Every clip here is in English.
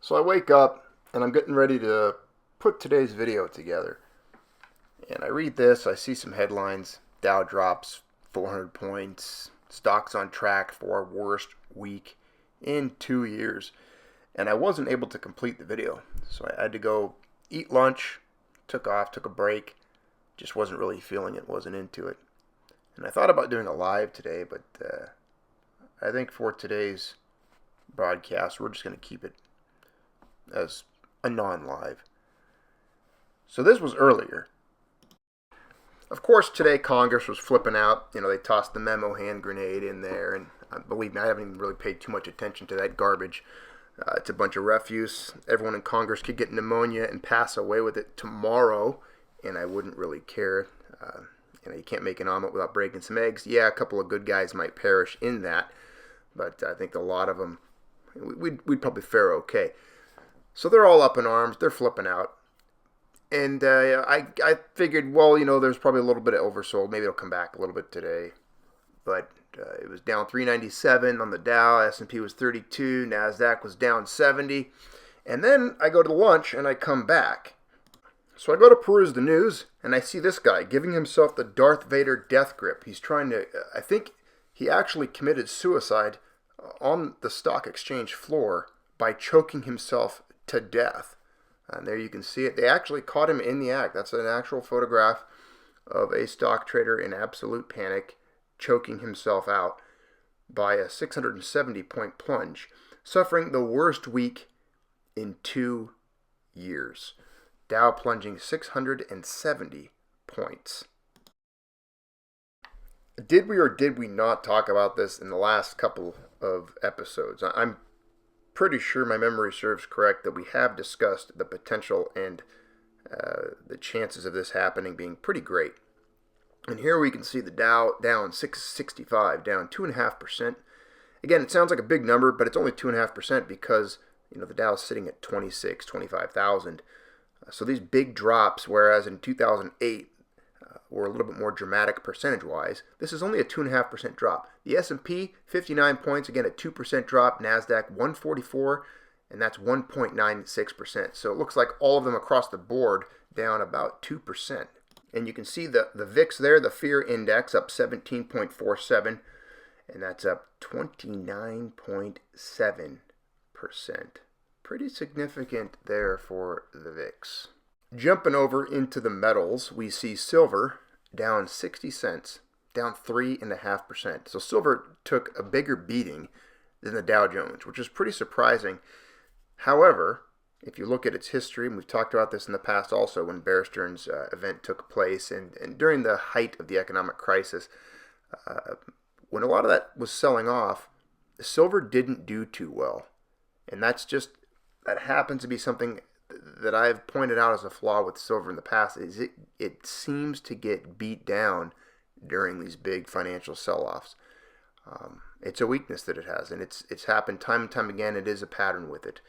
So I wake up and I'm getting ready to put today's video together. And I read this, I see some headlines. Dow drops 400 points, stocks on track for worst week in 2 years. And I wasn't able to complete the video. So I had to go eat lunch, took a break. Just wasn't really feeling it, wasn't into it. And I thought about doing a live today, but I think for today's broadcast, we're just going to keep it as a non-live. So this was earlier. Of course, today Congress was flipping out. They tossed the memo hand grenade in there, and believe me, I haven't even really paid too much attention to that garbage. It's a bunch of refuse. Everyone in Congress could get pneumonia and pass away with it tomorrow, and I wouldn't really care. You can't make an omelet without breaking some eggs. Yeah, a couple of good guys might perish in that, but I think a lot of them, we'd probably fare okay. So they're all up in arms. They're flipping out. And I figured, well, there's probably a little bit of oversold. Maybe it'll come back a little bit today. But it was down 397 on the Dow. S&P was 32. NASDAQ was down 70. And then I go to lunch and I come back. So I go to peruse the news and I see this guy giving himself the Darth Vader death grip. He's trying to, I think he actually committed suicide on the stock exchange floor by choking himself to death. And there you can see it. They actually caught him in the act. That's an actual photograph of a stock trader in absolute panic, choking himself out by a 670-point plunge, suffering the worst week in 2 years. Dow plunging 670 points. Did we or did we not talk about this in the last couple of episodes? I'm pretty sure my memory serves correct that we have discussed the potential and the chances of this happening being pretty great. And here we can see the Dow down 665, down 2.5%. Again, it sounds like a big number, but it's only 2.5% because the Dow is sitting at 25,000. So these big drops, whereas in 2008 were a little bit more dramatic percentage-wise, this is only a 2.5% drop. The S&P, 59 points, again a 2% drop. NASDAQ, 144, and that's 1.96%. So it looks like all of them across the board down about 2%. And you can see the VIX there, the fear index, up 17.47, and that's up 29.7%. Pretty significant there for the VIX. Jumping over into the metals, we see silver down 60 cents, down 3.5%. So silver took a bigger beating than the Dow Jones, which is pretty surprising. However, if you look at its history, and we've talked about this in the past also when Bear Stearns' event took place, and during the height of the economic crisis, when a lot of that was selling off, silver didn't do too well. And that happens to be something that I've pointed out as a flaw with silver in the past, is it seems to get beat down during these big financial sell-offs. It's a weakness that it has, and it's happened time and time again. It is a pattern with it.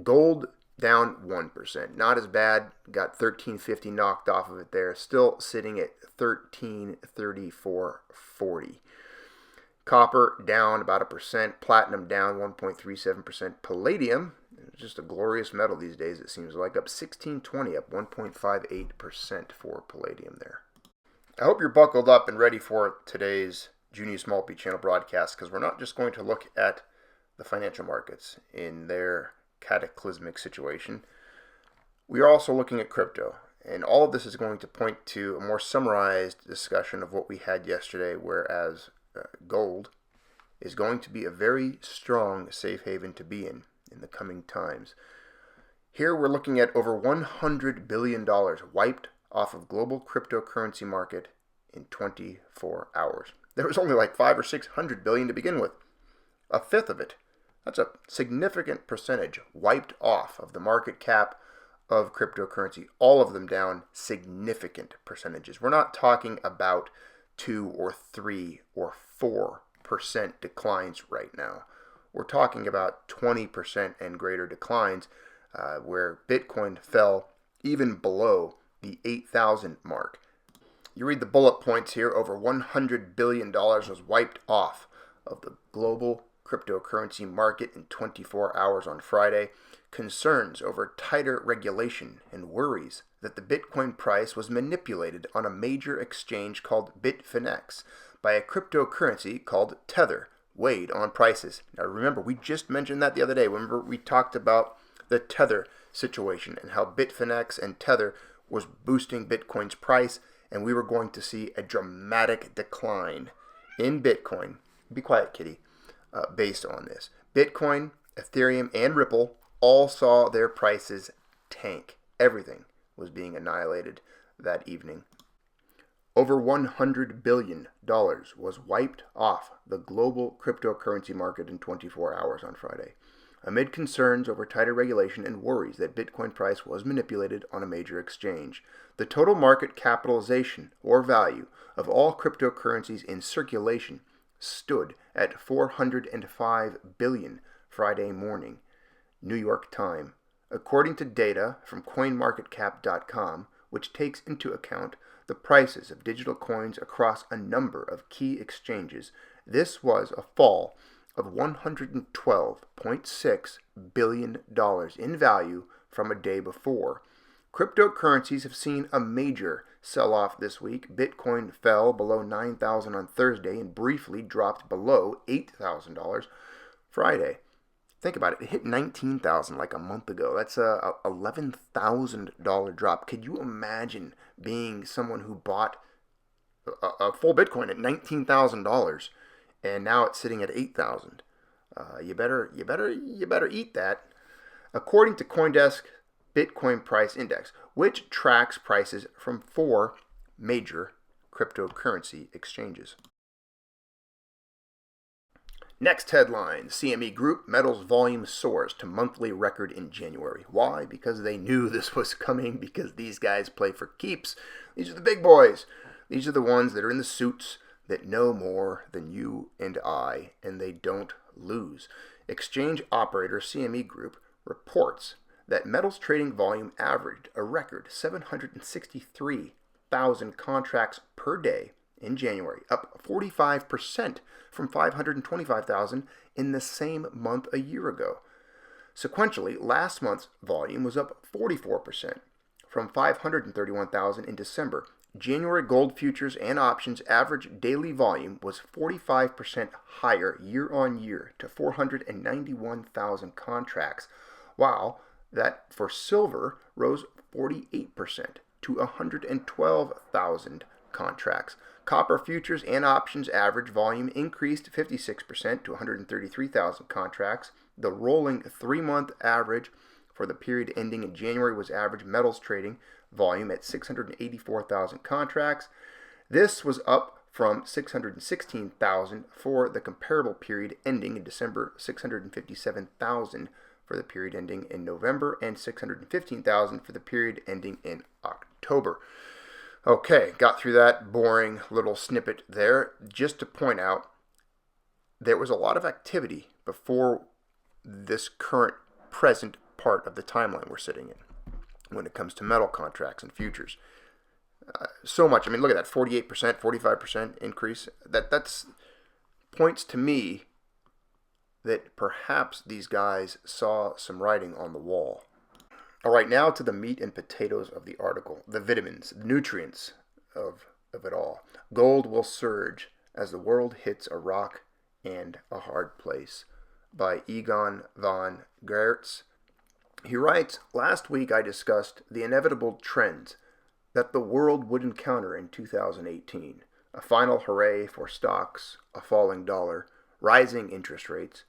Gold down 1%. Not as bad. Got 1350 knocked off of it there. Still sitting at 1334.40. Copper down about 1%. Platinum down 1.37%. Palladium, just a glorious metal these days, it seems like, up 1620, up 1.58% for palladium there. I hope you're buckled up and ready for today's Junius Multi-Channel broadcast, because we're not just going to look at the financial markets in their cataclysmic situation. We are also looking at crypto, and all of this is going to point to a more summarized discussion of what we had yesterday, whereas gold is going to be a very strong safe haven to be in the coming times. Here we're looking at over $100 billion wiped off of global cryptocurrency market in 24 hours. There was only like 500 or 600 billion to begin with. A fifth of it. That's a significant percentage wiped off of the market cap of cryptocurrency. All of them down significant percentages. We're not talking about 2 or 3 or 4% declines right now. We're talking about 20% and greater declines, where Bitcoin fell even below the 8,000 mark. You read the bullet points here, over $100 billion was wiped off of the global cryptocurrency market in 24 hours on Friday. concerns over tighter regulation and worries that the Bitcoin price was manipulated on a major exchange called Bitfinex by a cryptocurrency called Tether weighed on prices. Now remember, we just mentioned that the other day. Remember, we talked about the Tether situation and how Bitfinex and Tether was boosting Bitcoin's price, and we were going to see a dramatic decline in Bitcoin. Be quiet, kitty. Based on this, Bitcoin, Ethereum, and Ripple all saw their prices tank. Everything was being annihilated that evening. Over $100 billion was wiped off the global cryptocurrency market in 24 hours on Friday, amid concerns over tighter regulation and worries that Bitcoin price was manipulated on a major exchange. The total market capitalization, or value, of all cryptocurrencies in circulation stood at $405 billion Friday morning, New York time. According to data from CoinMarketCap.com, which takes into account the prices of digital coins across a number of key exchanges, this was a fall of $112.6 billion in value from a day before. Cryptocurrencies have seen a major sell-off this week. Bitcoin fell below $9,000 on Thursday and briefly dropped below $8,000 Friday. Think about it. It hit $19,000 like a month ago. That's a $11,000 drop. Could you imagine being someone who bought a full Bitcoin at $19,000 and now it's sitting at $8,000? You better eat that. According to CoinDesk Bitcoin Price Index, which tracks prices from 4 major cryptocurrency exchanges. Next headline, CME Group metals volume soars to monthly record in January. Why? Because they knew this was coming, because these guys play for keeps. These are the big boys. These are the ones that are in the suits that know more than you and I, and they don't lose. Exchange operator CME Group reports that metals trading volume averaged a record 763,000 contracts per day in January, up 45% from 525,000 in the same month a year ago. Sequentially, last month's volume was up 44% from 531,000 in December. January gold futures and options average daily volume was 45% higher year on year to 491,000 contracts, while that for silver rose 48% to 112,000 contracts. Copper futures and options average volume increased 56% to 133,000 contracts. The rolling 3-month average for the period ending in January was average metals trading volume at 684,000 contracts. This was up from 616,000 for the comparable period ending in December, 657,000 for the period ending in November, and 615,000 for the period ending in October. Okay, got through that boring little snippet there just to point out there was a lot of activity before this present part of the timeline we're sitting in when it comes to metal contracts and futures. So much. I mean, look at that, 48%, 45% increase. That's points to me that perhaps these guys saw some writing on the wall. All right, now to the meat and potatoes of the article, the vitamins, the nutrients of it all. Gold will surge as the world hits a rock and a hard place, by Egon von Gertz. He writes, last week I discussed the inevitable trends that the world would encounter in 2018. A final hooray for stocks, a falling dollar, rising interest rates,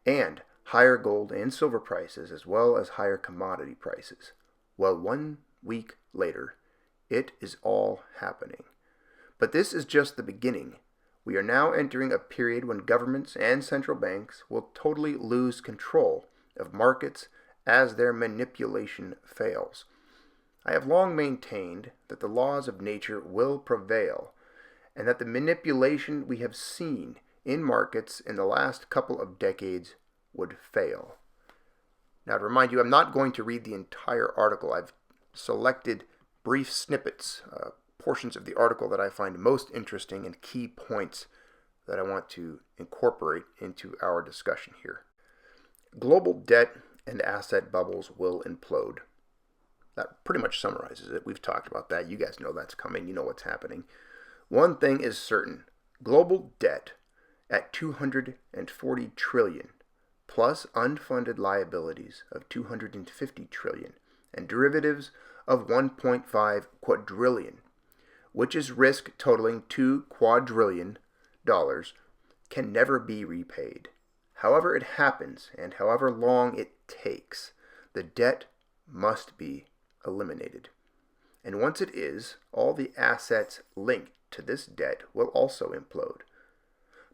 and higher gold and silver prices, as well as higher commodity prices. Well, 1 week later, it is all happening. But this is just the beginning. We are now entering a period when governments and central banks will totally lose control of markets as their manipulation fails. I have long maintained that the laws of nature will prevail, and that the manipulation we have seen in markets in the last couple of decades would fail. Now, to remind you, I'm not going to read the entire article. I've selected brief snippets, portions of the article that I find most interesting and key points that I want to incorporate into our discussion here. Global debt and asset bubbles will implode. That pretty much summarizes it. We've talked about that. You guys know that's coming. You know what's happening. One thing is certain. Global debt at 240 trillion plus unfunded liabilities of 250 trillion and derivatives of 1.5 quadrillion, which is risk totaling $2 quadrillion, can never be repaid. However it happens and however long it takes, the debt must be eliminated. And once it is, all the assets linked to this debt will also implode.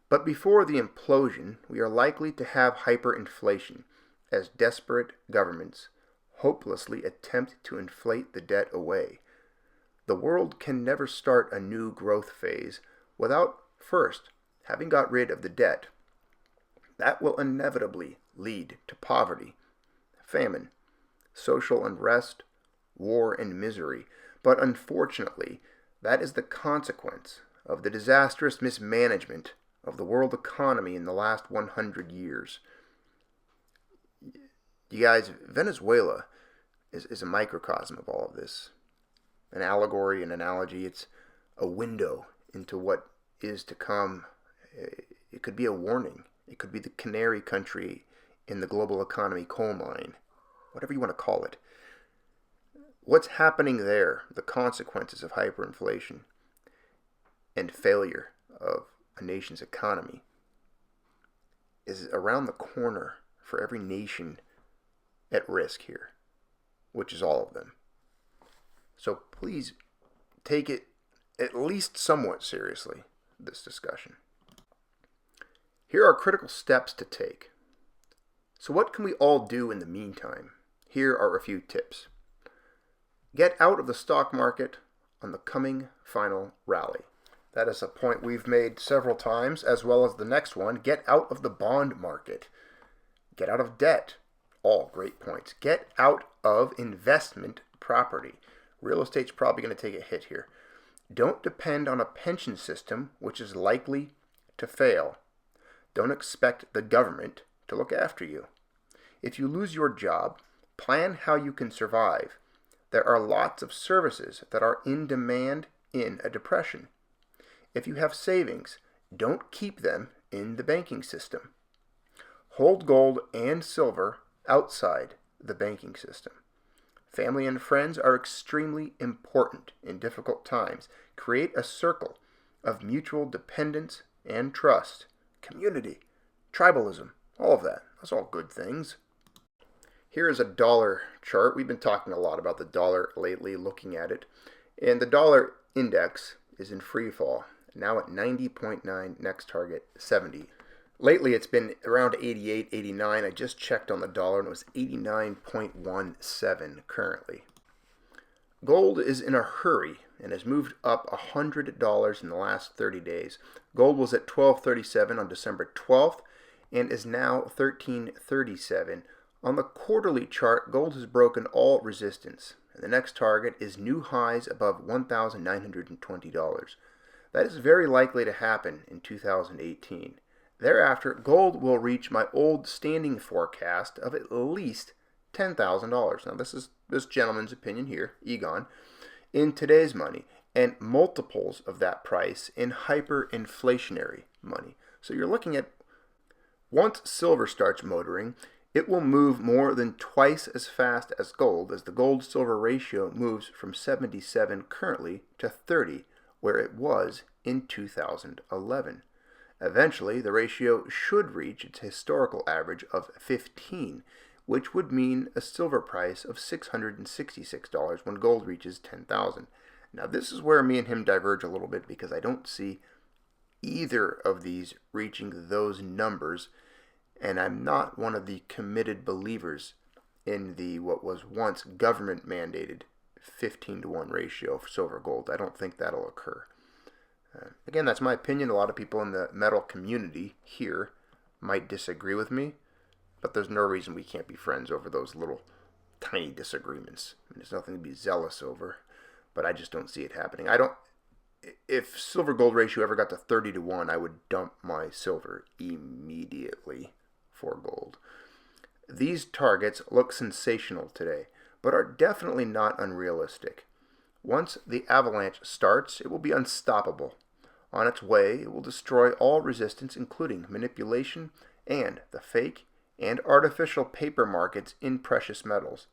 But before the implosion, we are likely to have hyperinflation as desperate governments hopelessly attempt to inflate the debt away. The world can never start a new growth phase without first having got rid of the debt. That will inevitably lead to poverty, famine, social unrest, war, and misery. But unfortunately, that is the consequence of the disastrous mismanagement of the world economy in the last 100 years. You guys, Venezuela is a microcosm of all of this. An allegory, an analogy, it's a window into what is to come. It could be a warning. It could be the canary country in the global economy coal mine, whatever you want to call it. What's happening there, the consequences of hyperinflation and failure of a nation's economy, is around the corner for every nation at risk here, which is all of them. So please take it at least somewhat seriously, this discussion. Here are critical steps to take. So what can we all do in the meantime? Here are a few tips. Get out of the stock market on the coming final rally. That is a point we've made several times, as well as the next one. Get out of the bond market. Get out of debt. All great points. Get out of investment property. Real estate's probably going to take a hit here. Don't depend on a pension system which is likely to fail. Don't expect the government to look after you. If you lose your job, plan how you can survive. There are lots of services that are in demand in a depression. If you have savings, don't keep them in the banking system. Hold gold and silver outside the banking system. Family and friends are extremely important in difficult times. Create a circle of mutual dependence and trust. Community, tribalism, all of that. That's all good things. Here is a dollar chart. We've been talking a lot about the dollar lately, looking at it. And the dollar index is in free fall, now at 90.9, next target 70. Lately it's been around 88, 89. I just checked on the dollar and it was 89.17 currently. Gold is in a hurry and has moved up $100 in the last 30 days. Gold was at $12.37 on December 12th and is now $13.37. On the quarterly chart, gold has broken all resistance, and the next target is new highs above $1,920. That is very likely to happen in 2018. Thereafter, gold will reach my old standing forecast of at least $10,000. Now, this is this gentleman's opinion here, Egon, in today's money, and multiples of that price in hyperinflationary money. So you're looking at, once silver starts motoring, it will move more than twice as fast as gold, as the gold-silver ratio moves from 77 currently to 30, where it was in 2011. Eventually, the ratio should reach its historical average of 15, which would mean a silver price of $666 when gold reaches 10,000. Now, this is where me and him diverge a little bit, because I don't see either of these reaching those numbers. And I'm not one of the committed believers in the what was once government mandated 15-to-1 ratio of silver gold. I don't think that'll occur. Again, that's my opinion. A lot of people in the metal community here might disagree with me, but there's no reason we can't be friends over those little tiny disagreements. I mean, there's nothing to be zealous over, but I just don't see it happening. If silver gold ratio ever got to 30-to-1, I would dump my silver immediately for gold. These targets look sensational today, but are definitely not unrealistic. Once the avalanche starts, it will be unstoppable. On its way, it will destroy all resistance, including manipulation and the fake and artificial paper markets in precious metals.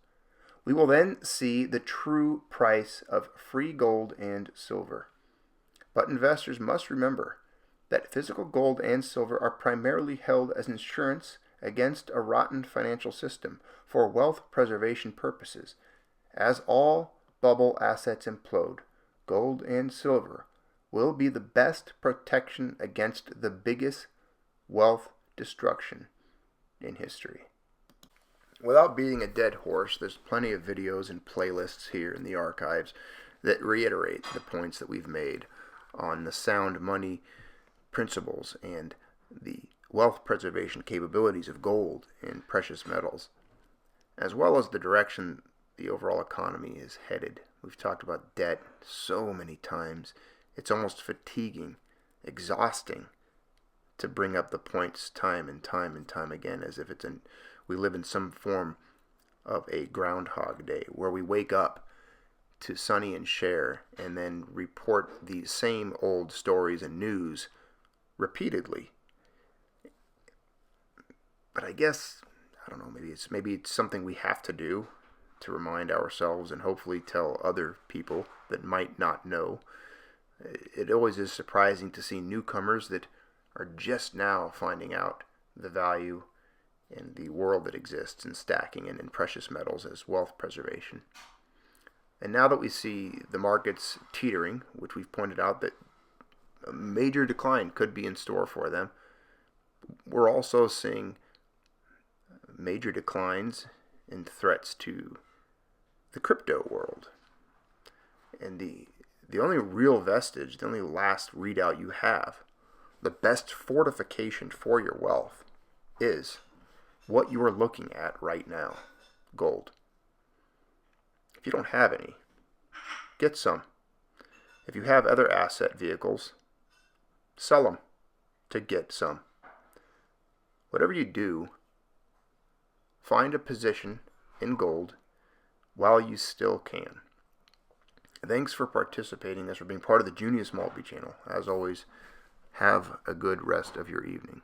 We will then see the true price of free gold and silver. But investors must remember that physical gold and silver are primarily held as insurance against a rotten financial system for wealth preservation purposes. As all bubble assets implode, gold and silver will be the best protection against the biggest wealth destruction in history. Without beating a dead horse, there's plenty of videos and playlists here in the archives that reiterate the points that we've made on the sound money principles and the wealth preservation capabilities of gold and precious metals, as well as the direction the overall economy is headed. We've talked about debt so many times. It's almost fatiguing, exhausting to bring up the points time and time and time again, as if we live in some form of a Groundhog Day where we wake up to Sonny and Cher and then report the same old stories and news repeatedly. But I guess, I don't know, maybe it's something we have to do to remind ourselves and hopefully tell other people that might not know. It always is surprising to see newcomers that are just now finding out the value and the world that exists in stacking and in precious metals as wealth preservation. And now that we see the markets teetering, which we've pointed out that a major decline could be in store for them, we're also seeing major declines and threats to the crypto world. And the only real vestige, the only last readout you have, the best fortification for your wealth, is what you are looking at right now, gold. If you don't have any, get some. If you have other asset vehicles, sell them to get some. Whatever you do, find a position in gold while you still can. Thanks for participating. Thanks for being part of the Junius Maltby channel. As always, have a good rest of your evening.